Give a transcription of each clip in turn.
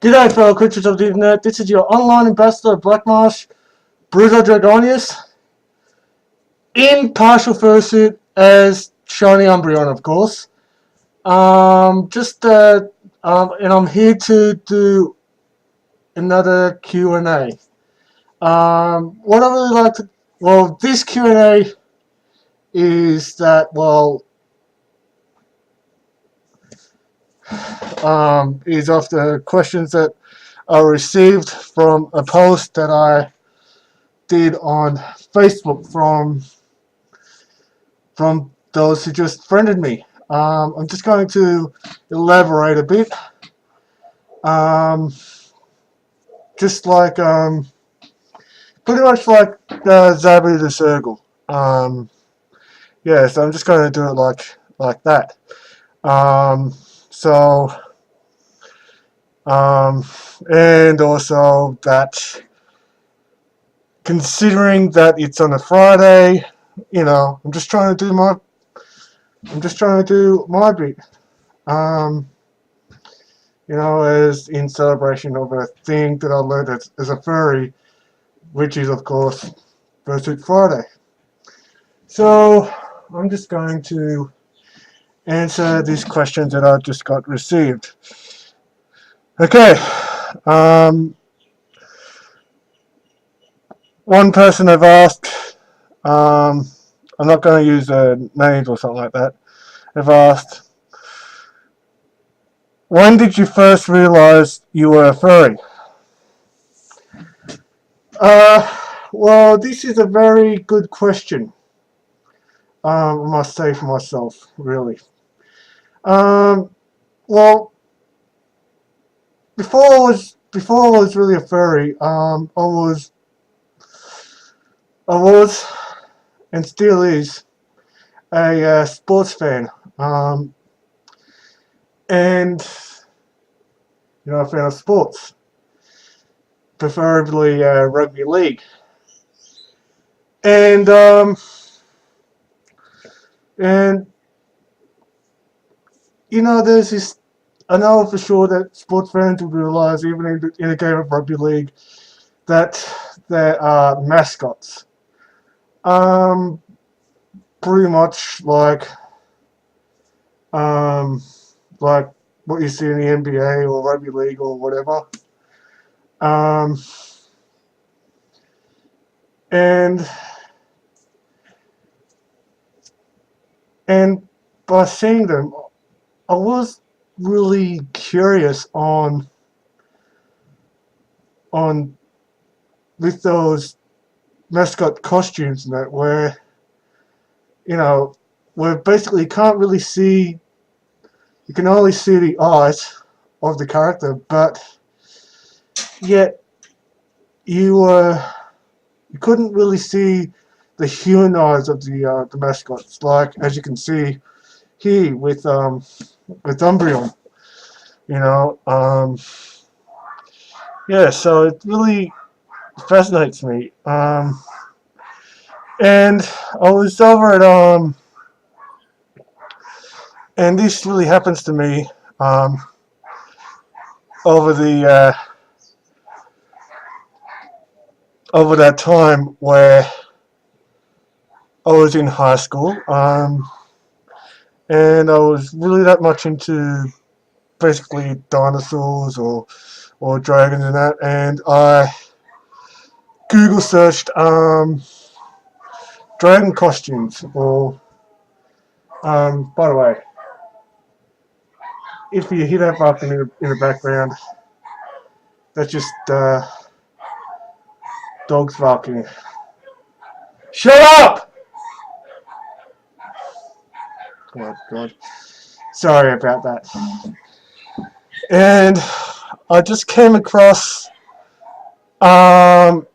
G'day fellow creatures of the internet, this is your online ambassador Black Marsh, Bruzo Dragonius, in partial fursuit as Shiny Umbreon, of course. And I'm here to do another Q&A. What I really like to, this Q&A is that, is of the questions that I received from a post that I did on Facebook from those who just friended me. I'm just going to elaborate a bit. Just like pretty much like Zabu the Sergal. Yeah, so I'm just going to do it like that. And also that, considering that it's on a Friday, I'm just trying to do my bit. As in celebration of a thing that I learned as a furry, which is of course Fursuit Friday. So I'm just going to answer these questions that I just got received. Okay. One person have asked, I'm not going to use names or something like that, have asked, when did you first realize you were a furry? Well, this is a very good question. I must say for myself, really. Well, before I was really a furry, I was and still is a sports fan. And a fan of sports, preferably rugby league. And there's this. I know for sure that sports fans will realize, even in a game of rugby league, that there are mascots. Pretty much like what you see in the NBA or rugby league or whatever. And by seeing them, I was really curious on with those mascot costumes and that, where basically you can't really see, you can only see the eyes of the character, but yet you couldn't really see the human eyes of the mascots, like as you can see here with Umbreon. Yeah, so it really fascinates me. And I was over at and this really happens to me over that time where I was in high school, and I was really that much into basically dinosaurs or dragons and that, and I Google searched dragon costumes, or by the way, if you hear that barking in the background, that's just dogs barking. Shut up! Oh God, sorry about that. And I just came across and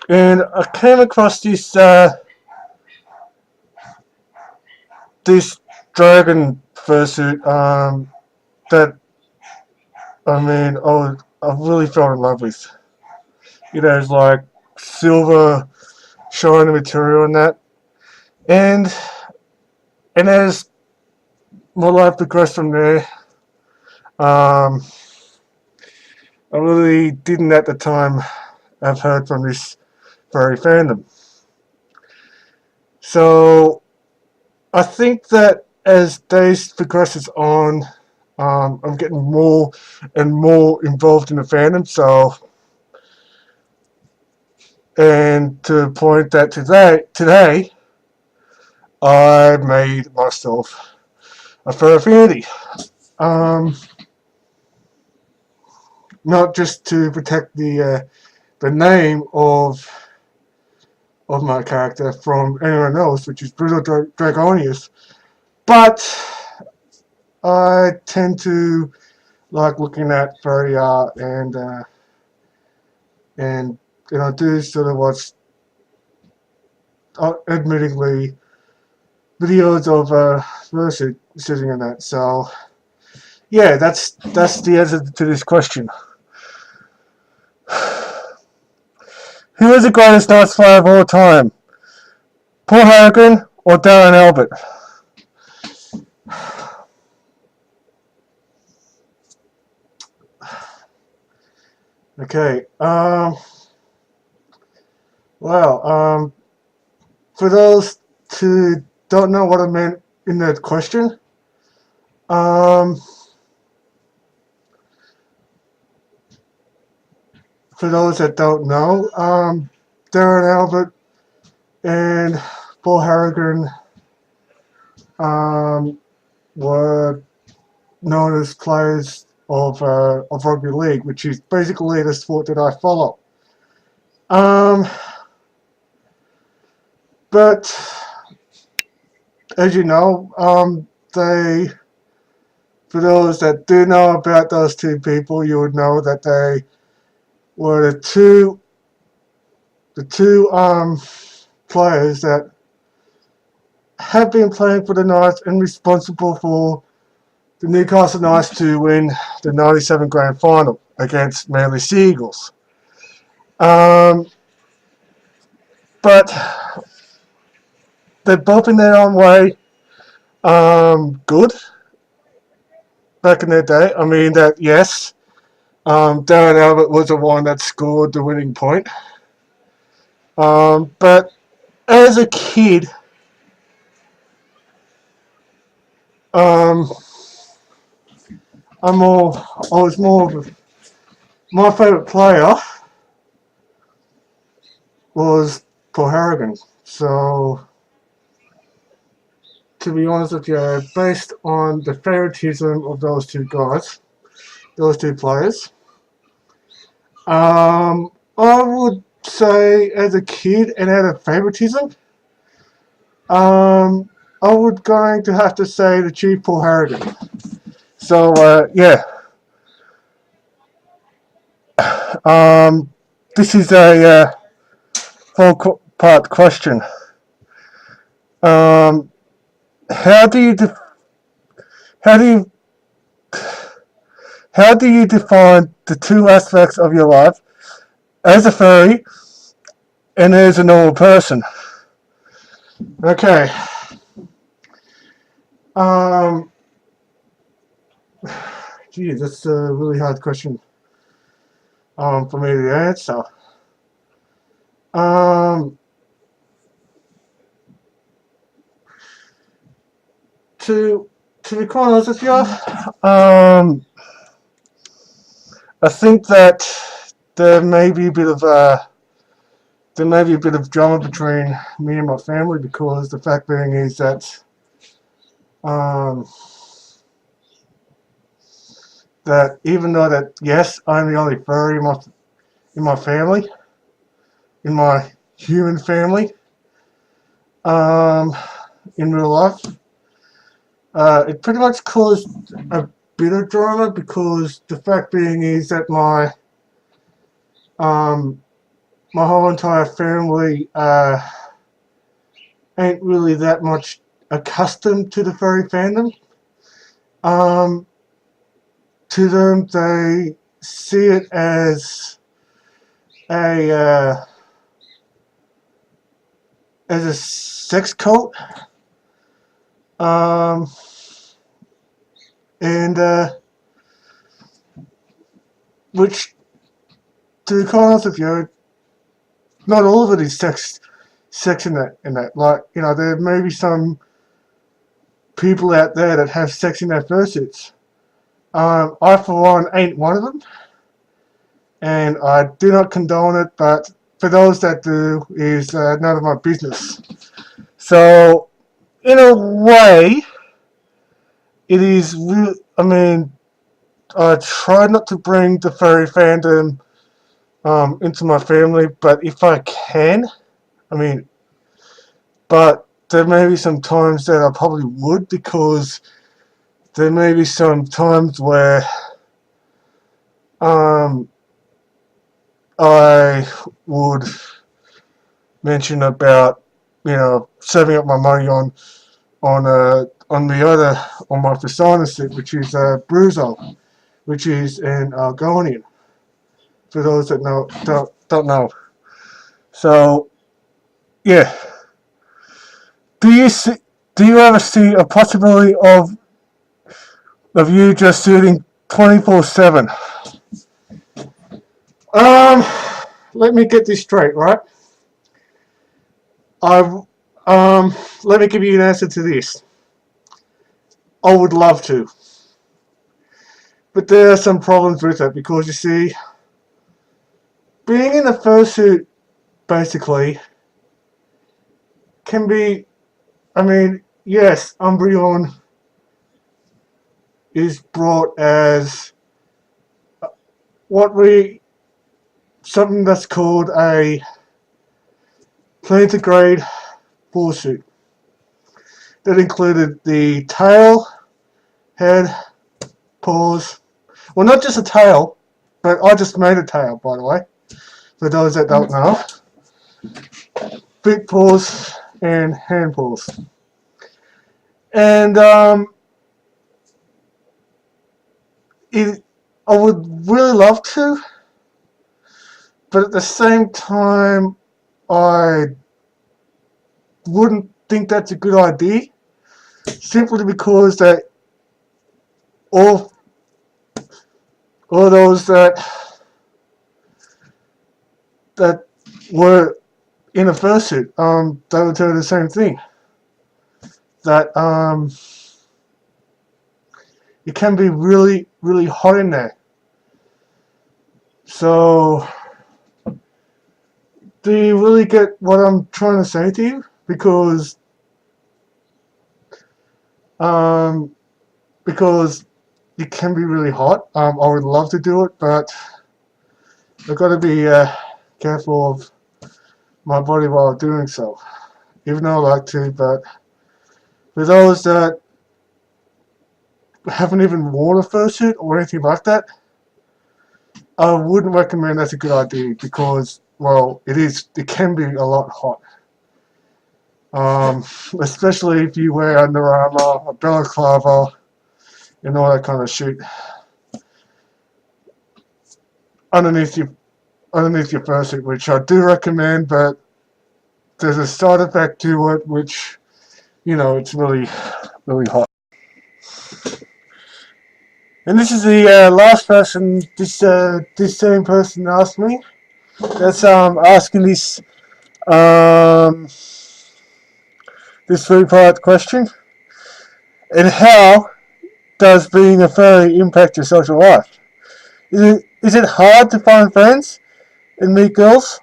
I came across this dragon fursuit that I really fell in love with. It's like silver shiny material and that, and as my life progressed from there. Um, I really didn't at the time have heard from this furry fandom. So I think that as days progresses on, I'm getting more and more involved in the fandom. So, and to the point that today I made myself a fur affinity. Um, Not just to protect the name of my character from anyone else, which is Bruzo Dragonius, but I tend to like looking at furry art and do sort of watch, admittingly, videos of Fursuit sitting in that. So yeah, that's the answer to this question. Who is the greatest Nice Flyer of all time? Paul Harrigan or Darren Albert? Okay. Well, for those who don't know what I meant in that question, um, for those that don't know, Darren Albert and Paul Harrigan were known as players of rugby league, which is basically the sport that I follow. Um, but as you know, they, for those that do know about those two people, you would know that they were the two players that have been playing for the Knights and responsible for the Newcastle Knights to win the '97 Grand Final against Manly Seagulls. Um, but they're both in their own way good back in their day. I mean that yes, Darren Albert was the one that scored the winning point. But as a kid, um, I was more of my favourite player was Paul Harrigan. So, to be honest with you, based on the favoritism of those two guys, those two players, I would say as a kid and out of favoritism, I would going to have to say the Chief Paul Harrigan. So, yeah, um, this is a four-part question. Um, how do you how do you how do you define the two aspects of your life as a furry and as a normal person? Okay. Um, Geez, that's a really hard question for me to answer. Um, to be quite honest with you, I think that there may be a bit of drama between me and my family because the fact being is that um, that even though that yes, I'm the only furry in my family, in my human family, um, in real life, it pretty much caused a bit of drama because the fact being is that um, my whole entire family ain't really that much accustomed to the furry fandom. Um, to them, they see it a as a sex cult. Um, and which, to be quite honest with you, not all of it is sex in that. Like, you know, there may be some people out there that have sex in their fursuits. I, for one, ain't one of them, and I do not condone it, but for those that do, is none of my business. So, in a way, it is I mean, I try not to bring the furry fandom into my family, but if I can, I mean, but there may be some times that I probably would, because there may be some times where I would mention about, you know, saving up my money on my persona set, which is Bruzo, which is an Argonian. For those that don't know. So yeah, do you ever see a possibility of you just shooting 24/7? Let me get this straight, right? I let me give you an answer to this. I would love to, but there are some problems with it, because you see, being in a fursuit basically can be, I mean, yes, Umbreon is brought as something that's called a plantigrade Fursuit. That included the tail, head, paws. Well, not just a tail, but I just made a tail, by the way, for those that don't know. Feet paws and hand paws. And I would really love to, but at the same time, I wouldn't think that's a good idea, simply because that all those that were in a fursuit, they would tell you the same thing. That it can be really, really hot in there. So, do you really get what I'm trying to say to you? Because it can be really hot. I would love to do it, but I've got to be careful of my body while doing so. Even though I like to, but for those that haven't even worn a fursuit or anything like that, I wouldn't recommend that's a good idea, because, well, it can be a lot hot. Especially if you wear Under Armour, a balaclava, and all that kind of shit underneath your fursuit, which I do recommend, but there's a side effect to it, which, you know, it's really, really hot. And this is the last person this same person asked me. That's asking this this 3-part question. And how does being a furry impact your social life? Is it hard to find friends and meet girls,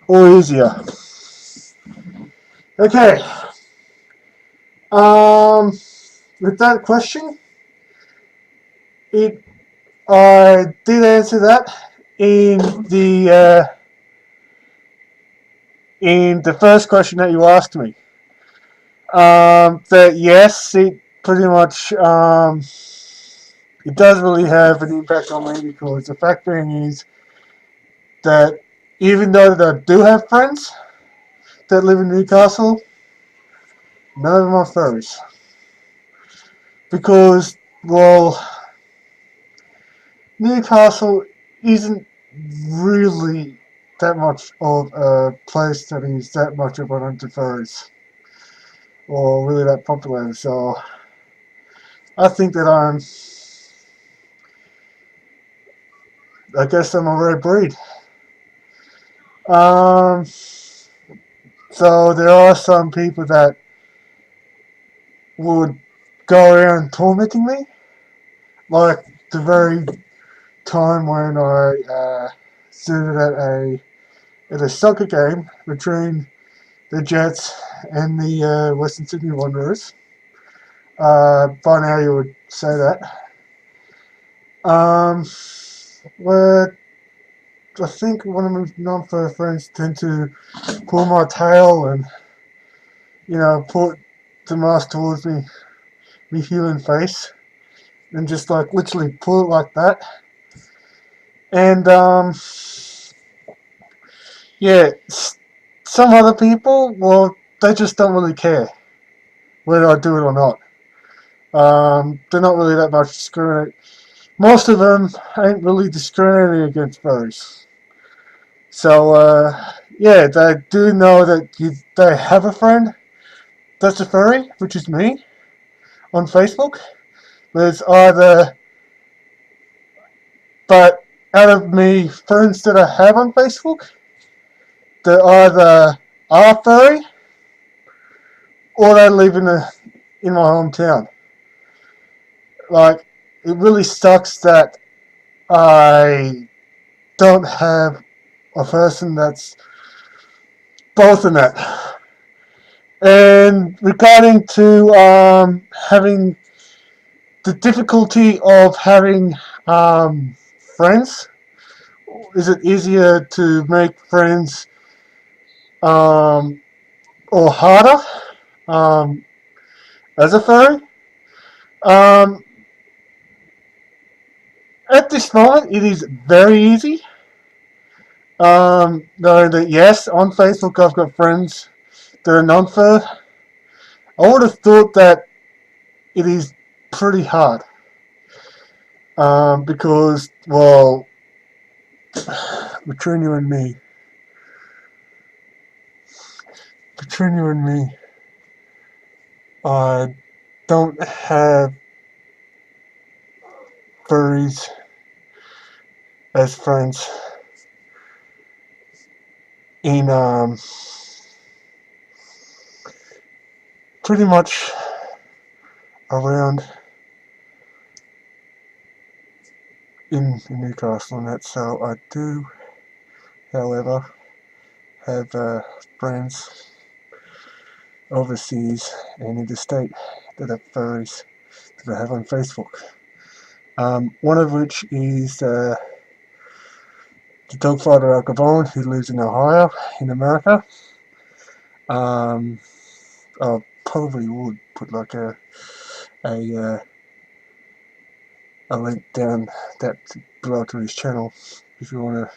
or easier? Okay. With that question, I did answer that in the first question that you asked me. That yes, it pretty much it does really have an impact on me, because the fact being is that even though that I do have friends that live in Newcastle, none of them are furries. Because, well, Newcastle isn't really that much of a place that is that much of an into furries, or really that popular. So I think that I guess I'm a rare breed. Um, so there are some people that would go around tormenting me, like the very time when I stood at a soccer game between the Jets and the Western Sydney Wanderers. By now you would say that. Where I think one of my non-fur friends tend to pull my tail and, put the mask towards me human face, and just like literally pull it like that. And yeah, some other people, well, they just don't really care whether I do it or not. They're not really that much discriminate. Most of them ain't really discriminating against furries. So yeah, they do know that they have a friend that's a furry, which is me, on Facebook. But it's either, but out of me friends that I have on Facebook, they either are furry or they live in my hometown. Like, it really sucks that I don't have a person that's both in that. And regarding to having the difficulty of having friends, is it easier to make friends or harder as a furry? Um, at this moment, it is very easy. Knowing that, yes, on Facebook I've got friends that are non-fur. I would have thought that it is pretty hard. Because, well, between you and me, I don't have furries as friends in pretty much around in Newcastle and that. So I do, however, have friends overseas and interstate that are furries that I have on Facebook. One of which is the dog fighter Al Capone, who lives in Ohio, in America. I probably would put like a link down that below to his channel if you want to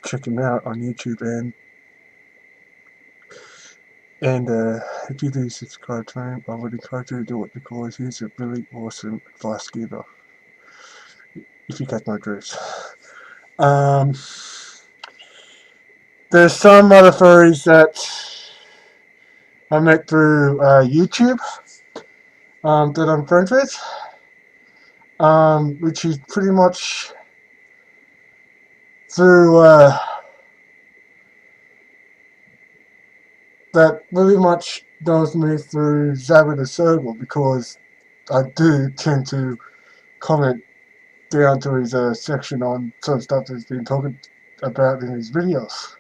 check him out on YouTube, and if you do subscribe to him, I would encourage you to do it because he's a really awesome advice giver, if you catch my drift. There's some other furries that I met through YouTube that I'm friends with, which is pretty much through that really much knows me through Zabu the Sergal, because I do tend to comment down to his section on some stuff that he's been talking about in his videos.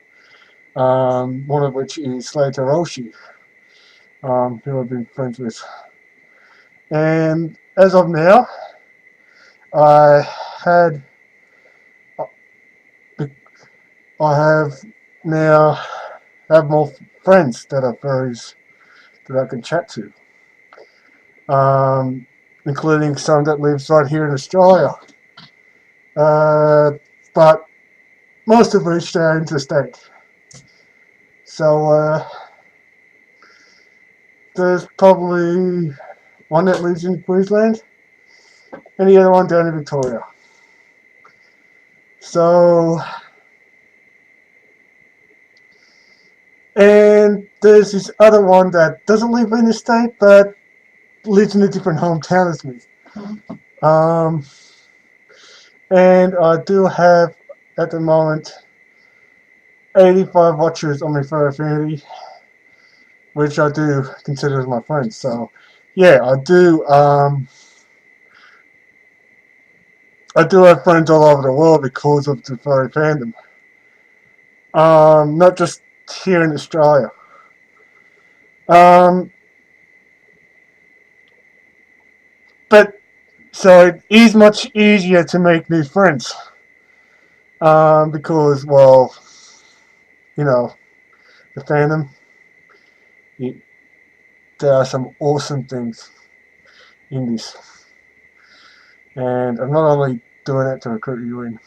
One of which is Slater Roshi, who I've been friends with. And as of now, I have now more friends that are furries that I can chat to, including some that lives right here in Australia, but most of which are interstate. So there's probably one that lives in Queensland and the other one down in Victoria. So, and there's this other one that doesn't live in the state, but lives in a different hometown as me. And I do have, at the moment, 85 watchers on my Furry Affinity, which I do consider as my friends. So, yeah, I do have friends all over the world because of the furry fandom. Not just here in Australia. But so it is much easier to make new friends. Because, well, you know, the fandom, there are some awesome things in this. And I'm not only doing it to recruit you in.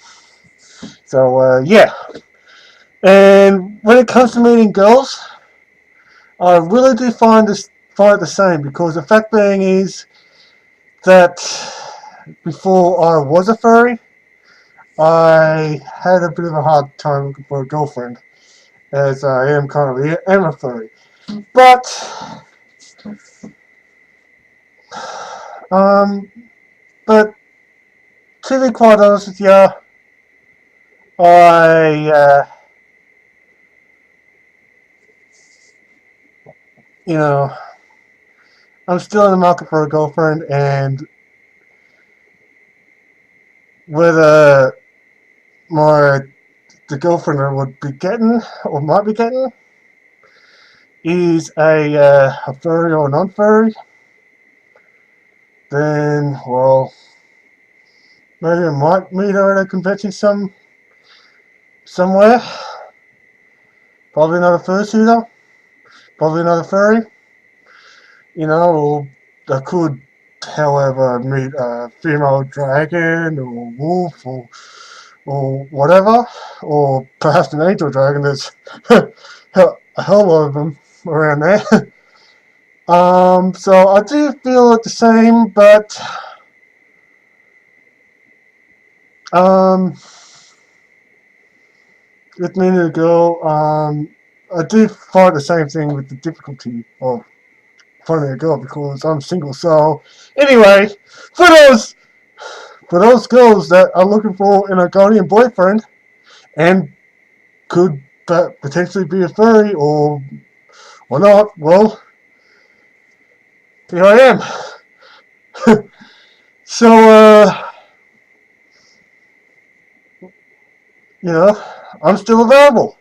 So, yeah. And when it comes to meeting girls, I really do find it the same, because the fact being is that before I was a furry, I had a bit of a hard time looking for a girlfriend, as I am currently a furry. But, but to be quite honest with you, I, you know, I'm still in the market for a girlfriend, and whether the girlfriend I would be getting, or might be getting, is a furry or non-furry, then, well, maybe I might meet her at a convention somewhere. Probably not a fursuiter, probably not a furry, or I could, however, meet a female dragon, or wolf, or whatever, or perhaps an angel dragon. There's a hell lot of them around there. So I do feel the same, but with meeting a girl, I do find the same thing with the difficulty of finding a girl, because I'm single. So anyway, for those girls that are looking for an Argonian boyfriend and could potentially be a furry or not, well, here I am. So, I'm still available.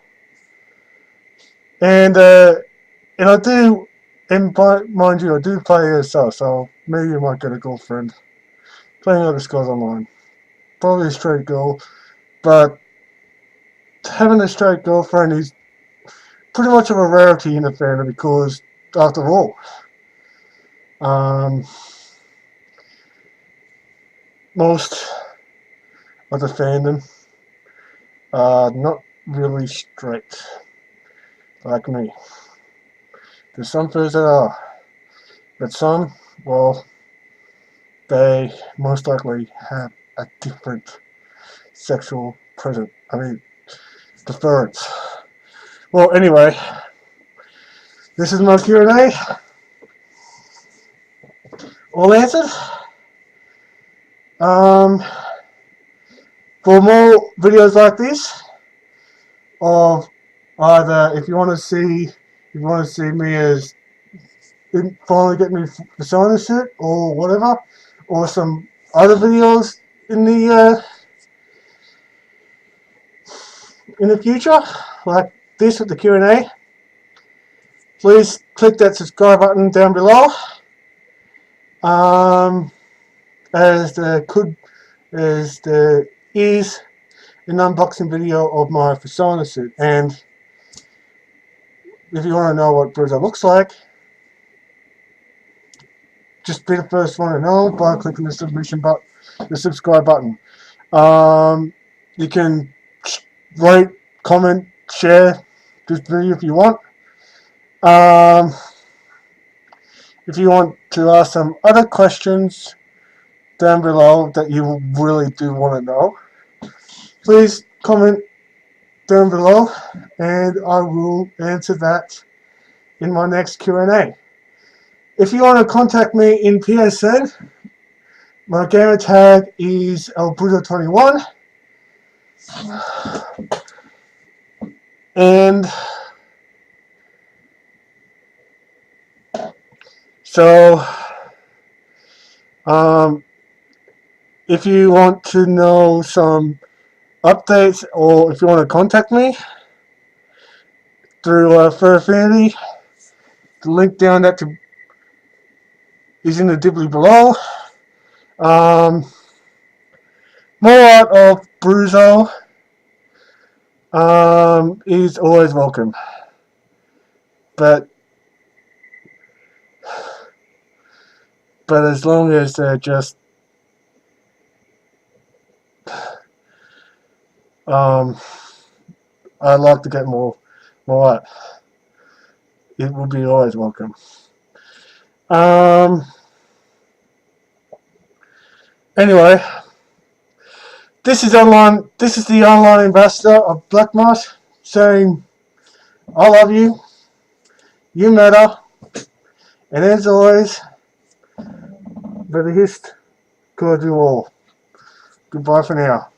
And I do, and mind you, I do play ASL, so maybe you might get a girlfriend playing other skills online. Probably a straight girl, but having a straight girlfriend is pretty much of a rarity in the fandom, because, after all, most of the fandom are not really straight, like me. There's some furs that are, but some, well, they most likely have a different sexual preference. Well, anyway, this is my Q&A. All answered. For more videos like this, of either if you want to see me as finally get me Persona suit or whatever, or some other videos in the future, like this with the Q&A, please click that subscribe button down below. As there is an unboxing video of my Persona suit, and if you want to know what Bruzo looks like, just be the first one to know by clicking the subscribe button. You can rate, comment, share this video if you want. If you want to ask some other questions down below that you really do want to know, please comment down below, and I will answer that in my next Q&A. If you want to contact me in PSN, my gamer tag is Bruzo 21, and so if you want to know some updates, or if you want to contact me through Fursuit Friday, the link down that is in the dibbly below. More art of Bruzo is always welcome, but as long as they're just I'd like to get more art. It will be always welcome. Anyway, this is the online ambassador of Black Moss saying, I love you, you matter, and as always, may the hist guard you all. Goodbye for now.